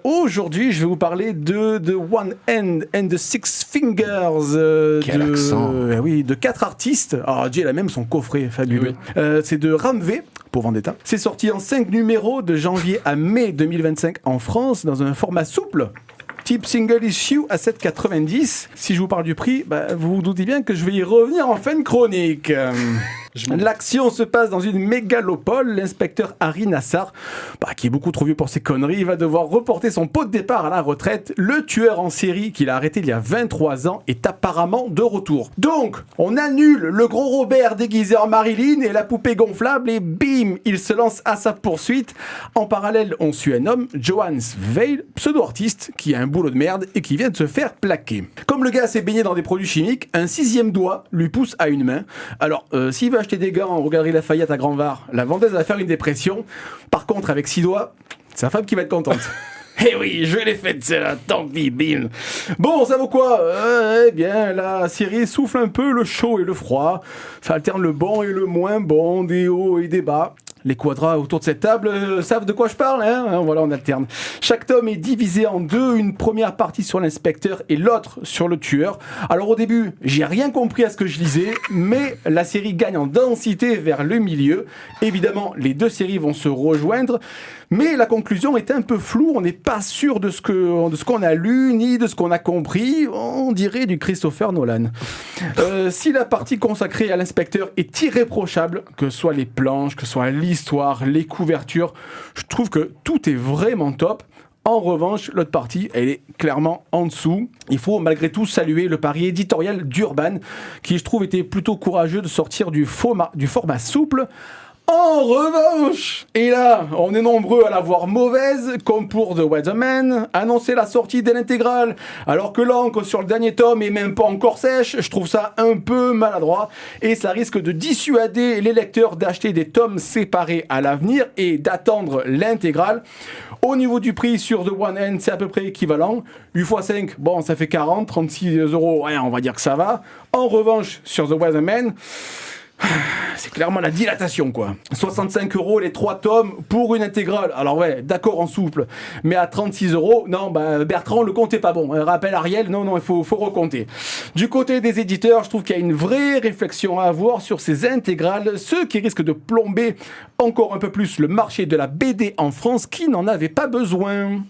Aujourd'hui, je vais vous parler de The One Hand and the Six Fingers. Quel accent. Oui, de 4 artistes. Alors, Jay a même son coffret fabuleux. Oui. C'est de Ramvé pour Vendetta. C'est sorti en 5 numéros de janvier à mai 2025 en France dans un format souple. Type single issue à 7,90. Si je vous parle du prix, vous vous doutez bien que je vais y revenir en fin de chronique. L'action se passe dans une mégalopole. L'inspecteur Harry Nassar, qui est beaucoup trop vieux pour ses conneries, va devoir reporter son pot de départ à la retraite. Le tueur en série qu'il a arrêté il y a 23 ans est apparemment de retour. Donc, on annule le gros Robert déguisé en Marilyn et la poupée gonflable et bim, il se lance à sa poursuite. En parallèle, on suit un homme, Johannes Veil, pseudo-artiste, qui a un boulot de merde et qui vient de se faire plaquer. Comme le gars s'est baigné dans des produits chimiques, un 6e doigt lui pousse à une main. Alors, s'il veut acheter des gants au Galeries Lafayette à Grand-Var, la vendeuse va faire une dépression. Par contre, avec 6 doigts, c'est sa femme qui va être contente. Eh oui, je l'ai faite celle-là, tant pis, bim. Bon, ça vaut quoi? Eh bien, la série souffle un peu le chaud et le froid. Ça alterne le bon et le moins bon, des hauts et des bas. Les quadras autour de cette table savent de quoi je parle, hein. Voilà, on alterne. Chaque tome est divisé en deux, une première partie sur l'inspecteur et l'autre sur le tueur. Alors au début, j'ai rien compris à ce que je lisais, mais la série gagne en densité vers le milieu. Évidemment, les deux séries vont se rejoindre, mais la conclusion est un peu floue. On n'est pas sûr de ce qu'on a lu, ni de ce qu'on a compris. On dirait du Christopher Nolan. Si la partie consacrée à l'inspecteur est irréprochable, que ce soit les planches, que ce soit l'histoire, les couvertures, je trouve que tout est vraiment top. En revanche, l'autre partie, elle est clairement en dessous. Il faut malgré tout saluer le pari éditorial d'Urban, qui je trouve était plutôt courageux de sortir du format souple. En revanche, et là, on est nombreux à la voir mauvaise, comme pour The Weatherman, annoncer la sortie de l'intégrale, alors que l'encre sur le dernier tome est même pas encore sèche, je trouve ça un peu maladroit, et ça risque de dissuader les lecteurs d'acheter des tomes séparés à l'avenir et d'attendre l'intégrale. Au niveau du prix sur The One Hand, c'est à peu près équivalent. 8 x 5, bon, ça fait 40, 36 €, ouais, on va dire que ça va. En revanche, sur The Weatherman, c'est clairement la dilatation, quoi. 65 € les 3 tomes pour une intégrale. Alors ouais, d'accord en souple, mais à 36 €, non, Bertrand, le compte est pas bon. Rappel Ariel, non, il faut recompter. Du côté des éditeurs, je trouve qu'il y a une vraie réflexion à avoir sur ces intégrales, ce qui risque de plomber encore un peu plus le marché de la BD en France qui n'en avait pas besoin.